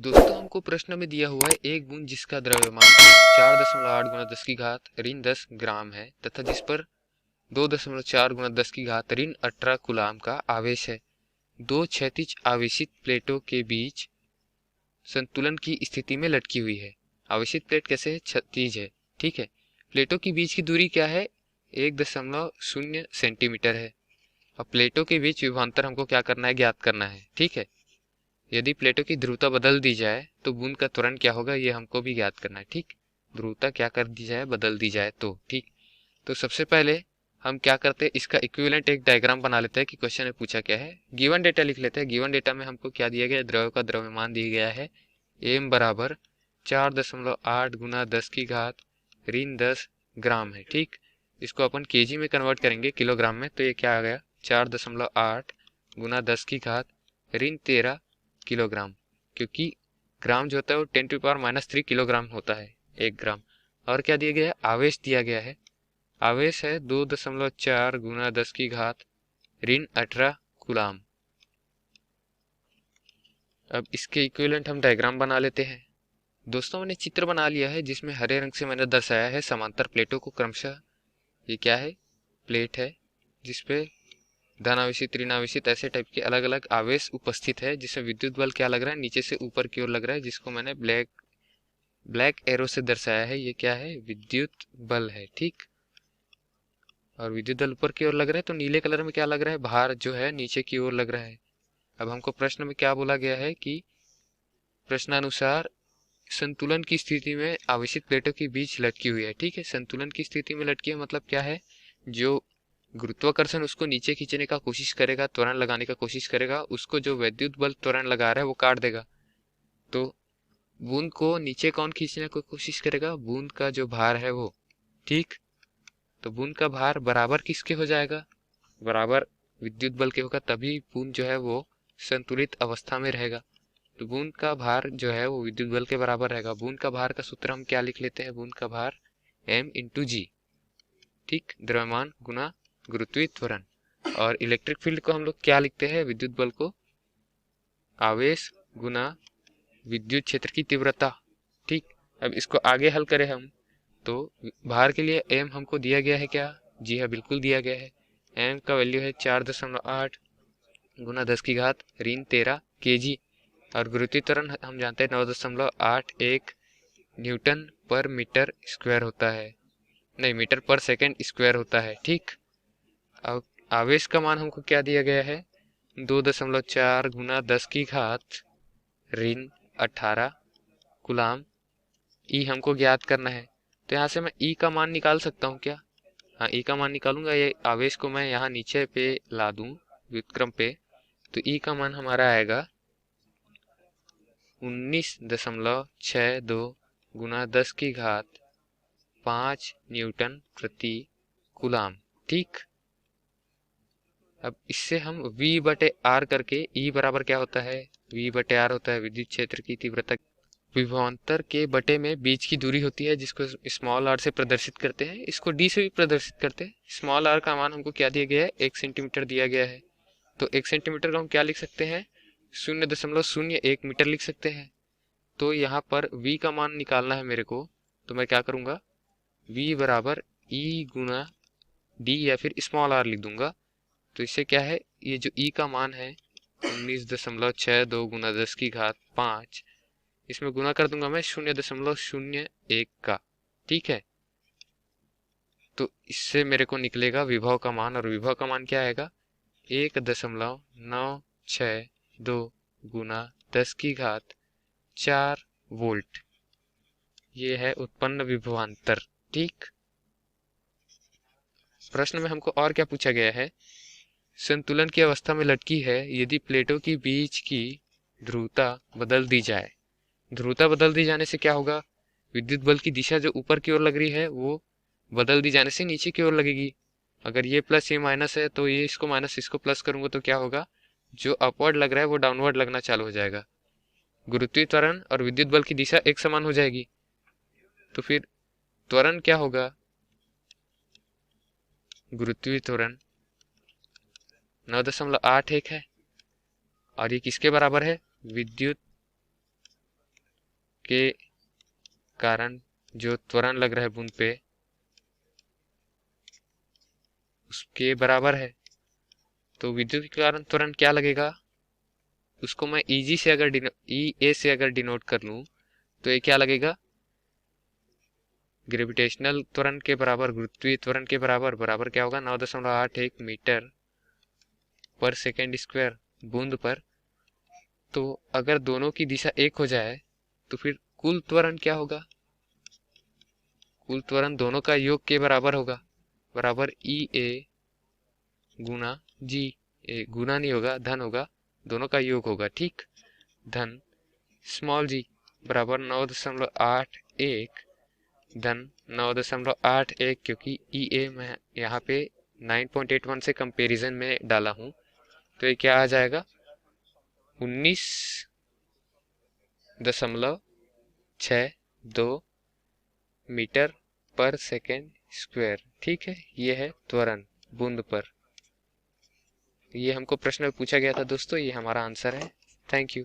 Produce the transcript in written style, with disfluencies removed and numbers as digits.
दोस्तों हमको प्रश्न में दिया हुआ है एक बूंद जिसका द्रव्यमान 4.8 गुना 10 की घात ऋण 10 ग्राम है तथा जिस पर 2.4 गुना 10 की घात ऋण 18 कूलाम का आवेश है। दो क्षैतिज आवेशित प्लेटों के बीच संतुलन की स्थिति में लटकी हुई है। आवेशित प्लेट कैसे है? क्षैतिज है। ठीक है। प्लेटों के बीच की दूरी क्या है? 1.0 सेंटीमीटर है। अब प्लेटों के बीच विभवांतर हमको क्या करना है? ज्ञात करना है। ठीक है। यदि प्लेटों की ध्रुवता बदल दी जाए तो बूंद का त्वरण क्या होगा, ये हमको भी ज्ञात करना है। ठीक, ध्रुवता क्या कर दी जाए? बदल दी जाए तो। ठीक, तो सबसे पहले हम क्या करते हैं, इसका इक्विवेलेंट एक डायग्राम बना लेते हैं कि क्वेश्चन में पूछा क्या है। गिवन डेटा लिख लेते हैं। गिवन डेटा में हमको क्या दिया गया? द्रव्य का द्रव्यमान दिया गया है एम बराबर 4.8 गुना 10 की घात ऋण 10 ग्राम है। ठीक, इसको अपन केजी में कन्वर्ट करेंगे किलोग्राम में, तो ये क्या आ गया? 4.8 गुना 10 की घात ऋण 13 किलोग्राम, क्योंकि ग्राम जो होता है वो 10⁻³ किलोग्राम होता है 1 ग्राम। और क्या दिया गया है? आवेश दिया गया है। आवेश है 2.4 गुना 10 की घात ऋण 18 कूलाम। अब इसके इक्विवेलेंट हम डायग्राम बना लेते हैं। दोस्तों मैंने चित्र बना लिया है जिसमें हरे रंग से मैंने दर्शाया है समांतर प्लेटों को क्रमशः। ये क्या है? प्लेट है जिसपे धनावेशित ऋणावेशित ऐसे टाइप के अलग अलग आवेश उपस्थित है, जिसमें विद्युत बल क्या लग रहा है? नीचे से ऊपर की ओर लग रहा है, जिसको मैंने ब्लैक एरो से दर्शाया है। ये क्या है? विद्युत बल है। ठीक, और विद्युत बल ऊपर की ओर लग रहा है तो नीले कलर में क्या लग रहा है? भार जो है नीचे की ओर लग रहा है। अब हमको प्रश्न में क्या बोला गया है कि प्रश्नानुसार संतुलन की स्थिति में आवेशित प्लेटों के बीच लटकी हुई है। ठीक है, संतुलन की स्थिति में लटकी है मतलब क्या है? जो गुरुत्वाकर्षण उसको नीचे खींचने का कोशिश करेगा, त्वरण लगाने का कोशिश करेगा, उसको जो वैद्युत बल त्वरण लगा रहा है वो काट देगा। तो बूंद को नीचे कौन खींचने की कोशिश करेगा? बूंद का जो भार है वो। ठीक, तो बूंद का भार बराबर किसके हो जाएगा? बराबर विद्युत बल के होगा, तभी बूंद जो है वो संतुलित अवस्था में रहेगा। तो बूंद का भार जो है वो विद्युत बल के बराबर रहेगा। बूंद का भार का सूत्र हम क्या लिख लेते हैं? बूंद का भार m/g। ठीक, द्रव्यमान गुना गुरुत्वीय त्वरण। और इलेक्ट्रिक फील्ड को हम लोग क्या लिखते हैं? विद्युत बल को आवेश गुना विद्युत क्षेत्र की तीव्रता। ठीक, अब इसको आगे हल करें हम तो भार के लिए m हमको दिया गया है क्या? जी हाँ, बिल्कुल दिया गया है। m का वैल्यू है 4.8 गुना 10 की घात ऋण 13 kg। और गुरुत्वीय त्वरण हम जानते हैं 9.81 न्यूटन पर मीटर स्क्वायर होता है, नहीं मीटर पर सेकेंड स्क्वायर होता है। ठीक, अब आवेश का मान हमको क्या दिया गया है? 2.4 गुना 10 की घात ऋण 18 कूलाम। ई हमको ज्ञात करना है, तो यहाँ से मैं ई का मान निकाल सकता हूँ क्या? हाँ, ई का मान निकालूंगा। ये आवेश को मैं यहाँ नीचे पे ला दूं व्युत्क्रम पे, तो ई का मान हमारा आएगा 19.62 गुना 10 की घात 5 न्यूटन प्रति कूलाम। ठीक, अब इससे हम V/R करके, E बराबर क्या होता है? V/R होता है विद्युत क्षेत्र की तीव्रता। विभवांतर के बटे में बीच की दूरी होती है जिसको स्मॉल r से प्रदर्शित करते हैं, इसको d से भी प्रदर्शित करते हैं। स्मॉल r का मान हमको क्या दिया गया है? 1 सेंटीमीटर दिया गया है। तो 1 सेंटीमीटर को हम क्या लिख सकते हैं? 0.01 मीटर लिख सकते हैं। तो यहाँ पर v का मान निकालना है मेरे को, तो मैं क्या करूँगा? v बराबर e गुना d या फिर स्मॉल r लिख दूंगा। तो इससे क्या है? ये जो e का मान है 19.62 गुना 10 की घात 5, इसमें गुना कर दूंगा मैं 0.01 का। ठीक है, तो इससे मेरे को निकलेगा विभव का मान, और विभव का मान क्या आएगा? 1.962 गुना 10 की घात 4 वोल्ट। ये है उत्पन्न विभवांतर। ठीक, प्रश्न में हमको और क्या पूछा गया है? संतुलन की अवस्था में लटकी है यदि प्लेटों के बीच की ध्रुवता बदल दी जाए। ध्रुवता बदल दी जाने से क्या होगा? विद्युत बल की दिशा जो ऊपर की ओर लग रही है वो बदल दी जाने से नीचे की ओर लगेगी। अगर ये प्लस ये माइनस है तो ये इसको माइनस इसको प्लस करूंगा तो क्या होगा? जो अपवर्ड लग रहा है वो डाउनवर्ड लगना चालू हो जाएगा। गुरुत्वीय त्वरण और विद्युत बल की दिशा एक समान हो जाएगी, तो फिर त्वरण क्या होगा? गुरुत्वीय त्वरण 9.81 है, और ये किसके बराबर है? विद्युत के कारण जो त्वरण लग रहा है बूंद पे उसके बराबर है। तो विद्युत के कारण त्वरण क्या लगेगा, उसको मैं ईजी से अगर ई ए से अगर डिनोट कर लूं तो ये क्या लगेगा, ग्रेविटेशनल त्वरण के बराबर, गुरुत्वीय त्वरण के बराबर, बराबर क्या होगा 9.81 मीटर पर सेकेंड स्क्वायर बूंद पर। तो अगर दोनों की दिशा एक हो जाए तो फिर कुल त्वरण क्या होगा, कुल त्वरण दोनों का योग के बराबर होगा, बराबर ई ए गुना जी। ए गुना नहीं होगा, धन होगा, दोनों का योग होगा, ठीक। धन स्मॉल जी बराबर 9.81 धन 9.81, क्योंकि ई ए मैं यहाँ पे 9.81 से कंपैरिजन में डाला हूँ, तो ये क्या आ जाएगा 19.62 मीटर पर सेकेंड स्क्वायर, ठीक है। ये है त्वरण बूंद पर। ये हमको प्रश्न में पूछा गया था दोस्तों, ये हमारा आंसर है। Thank you.